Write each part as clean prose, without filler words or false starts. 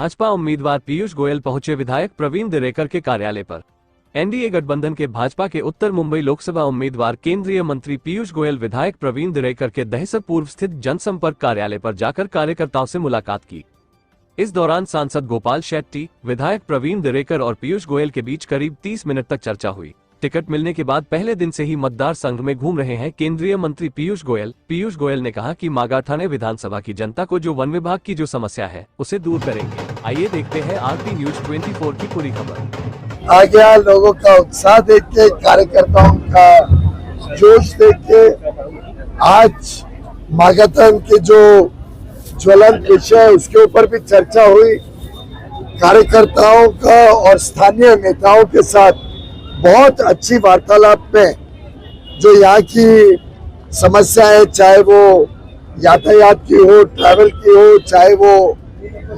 भाजपा उम्मीदवार पीयूष गोयल पहुंचे विधायक प्रवीण दरेकर के कार्यालय पर। एनडीए गठबंधन के भाजपा के उत्तर मुंबई लोकसभा उम्मीदवार केंद्रीय मंत्री पीयूष गोयल विधायक प्रवीण दरेकर के दहसर पूर्व स्थित जनसंपर्क कार्यालय पर जाकर कार्यकर्ताओं से मुलाकात की। इस दौरान सांसद गोपाल शेट्टी, विधायक प्रवीण दरेकर और पीयूष गोयल के बीच करीब 30 मिनट तक चर्चा हुई। टिकट मिलने के बाद पहले दिन से ही मतदार संघ में घूम रहे हैं केंद्रीय मंत्री पीयूष गोयल। पीयूष गोयल ने कहा कि मागाठाणे विधानसभा की जनता को जो वन विभाग की जो समस्या है उसे दूर करेंगे। आइए देखते हैं आरटी न्यूज 24 की पूरी खबर। आ गया लोगों का उत्साह देख के, कार्यकर्ताओं का जोश देख के। आज मागाठाणे के जो ज्वलंत विषय है उसके ऊपर भी चर्चा हुई। कार्यकर्ताओं का और स्थानीय नेताओं के साथ बहुत अच्छी वार्तालाप में जो यहाँ की समस्या है, चाहे वो यातायात की हो, ट्रैवल की हो, चाहे वो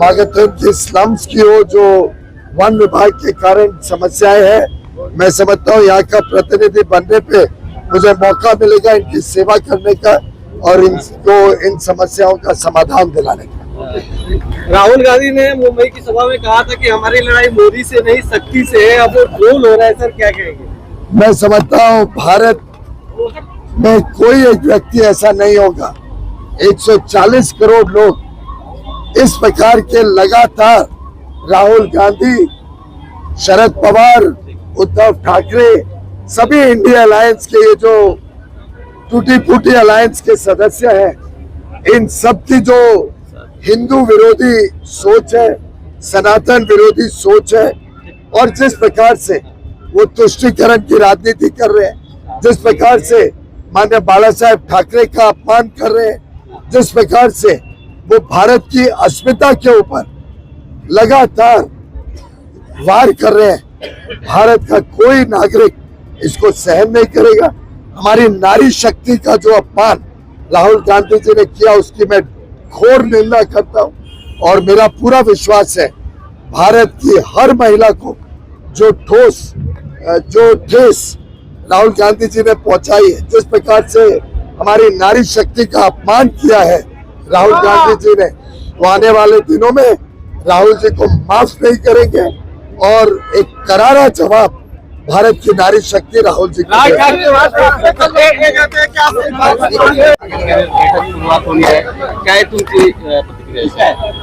मागाठाणे की स्लम्स की हो, जो वन विभाग के कारण समस्याएं हैं, मैं समझता हूँ यहाँ का प्रतिनिधि बनने पे मुझे मौका मिलेगा इनकी सेवा करने का और इनको इन समस्याओं का समाधान दिलाने का। राहुल गांधी ने मुंबई की सभा में कहा था कि हमारी लड़ाई मोदी से नहीं शक्ति से है, अब वो ड्रोन हो रहा है सर, क्या कहेंगे? मैं समझता हूँ भारत में कोई एक व्यक्ति ऐसा नहीं होगा। 140 करोड़ लोग इस प्रकार के लगातार राहुल गांधी, शरद पवार, उद्धव ठाकरे, सभी इंडिया अलायंस के ये जो टूटी फूटी अलायंस के सदस्य हैं, इन सब की जो हिंदू विरोधी सोच है, सनातन विरोधी सोच है और जिस प्रकार से वो तुष्टीकरण की राजनीति कर रहे हैं, जिस प्रकार से माननीय बाला साहेब ठाकरे का अपमान कर रहे हैं, जिस प्रकार से वो भारत की अस्मिता के ऊपर लगातार वार कर रहे हैं, भारत का कोई नागरिक इसको सहन नहीं करेगा। हमारी नारी शक्ति का जो अपमान राहुल गांधी जी ने किया उसकी मैं घोर निंदा करता हूं और मेरा पूरा विश्वास है भारत की हर महिला को जो ठेस राहुल गांधी जी ने पहुंचाई है, जिस प्रकार से हमारी नारी शक्ति का अपमान किया है राहुल गांधी जी ने, तो आने वाले दिनों में राहुल जी को माफ नहीं करेंगे और एक करारा जवाब भारत की नारी शक्ती राहुल जी की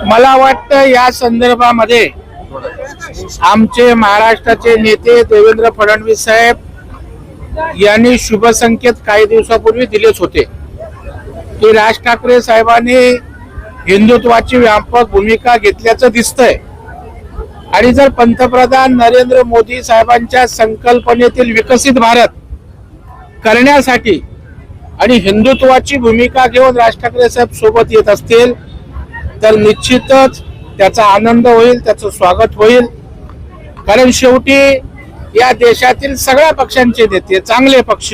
मला वाटतं या संदर्भामध्ये आमचे महाराष्ट्राचे नेते देवेंद्र फडणवीस साहेब यांनी शुभ संकेत काही दिवसापूर्वी दिलेच होते की राज ठाकरे साहेबांनी हिंदुत्वाची व्यापक भूमिका घेतल्याचं दिसतंय आणि जर पंतप्रधान नरेंद्र मोदी साहेबांच्या संकल्पनेतील विकसित भारत करण्यासाठी आणि हिंदुत्वाची भूमिका घेऊन राज ठाकरे साहेब सोबत येत असतील तर निश्चितच त्याचा आनंद होईल, त्याचं स्वागत होईल। कारण शेवटी या देशातील सगळ्या पक्षांचे नेते, चांगले पक्ष,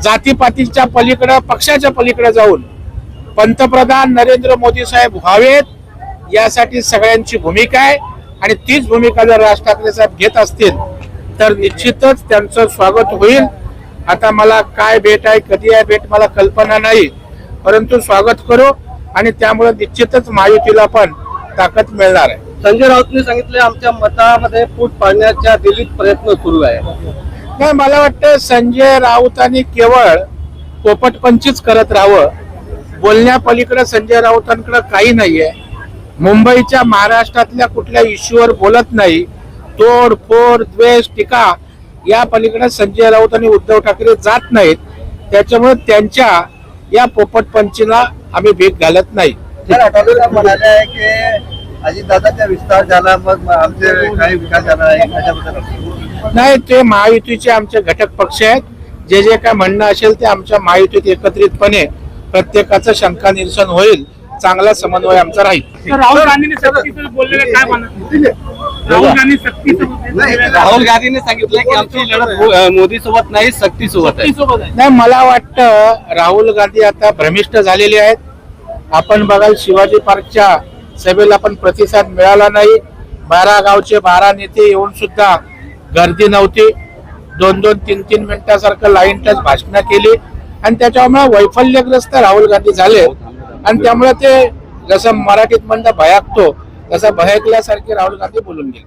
जातीपातीच्या पलीकडे, पक्षाच्या पलीकडे जाऊन पंतप्रधान नरेंद्र मोदी साहेब व्हावेत यासाठी सगळ्यांची भूमिका आहे आणि तीच भूमिका जर राज ठाकरे साहेब घेत असतील तर निश्चितच त्यांचं स्वागत होईल। आता मला काय भेट आहे, कधी आहे भेट, मला कल्पना नाही, परंतु स्वागत करू आणि त्यामुळे निश्चितच महायुतीला पण ताकद मिळणार आहे। संजय राऊतांनी सांगितले आमच्या मतामध्ये फूट पाडण्याचा दिल्लीत प्रयत्न सुरू आहे। नाही, मला वाटतं संजय राऊतांनी केवळ पोपटपंचीच करत राहावं, बोलण्यापलीकडे संजय राऊतांकडे काही नाहीये। मुंबईच्या महाराष्ट्रातल्या कुठल्या इश्यूवर बोलत नाही, तोडफोड, द्वेष, टीका या पलीकडे संजय राऊत आणि उद्धव ठाकरे जात नाहीत। त्याच्यामुळे त्यांच्या या पोपटपंचीला आम्ही भीक घालत नाही। आठवले म्हणाले आहे की अजितदादाचा विस्तार झाला, मग आमचे काही विकास झाला आहे, नाही, ते महायुतीचे आमचे घटक पक्ष आहेत, जे जे काय म्हणणं असेल ते आमच्या महायुतीत एकत्रितपणे प्रत्येकाचं शंका निरसन होईल, चांगला समन्वय आमचा राहील। राहुल गांधींनी सक्तीचं बोललेलं काय म्हणत? राहुल गांधींनी सांगितलं की आमची लढत मोदी सोबत नाही, शक्ती सोबत आहे। नाही, मला वाटतं राहुल गांधी आता भ्रमिष्ट झालेले आहेत। आपण बघाल शिवाजी पार्कच्या सभेला पण प्रतिसाद मिळाला नाही, 12 गावचे 12 नेते येऊन सुद्धा गर्दी नव्हती, 2-2, 3-3 मिनिटासारखं लाईन टच भाषण केली आणि त्याच्यामुळे वैफल्यग्रस्त राहुल गांधी झाले आणि त्यामुळे ते जसं मराठीत म्हणता भयाकतो तसा बहकल्यासारखे राहुल गांधी बोलून गेले.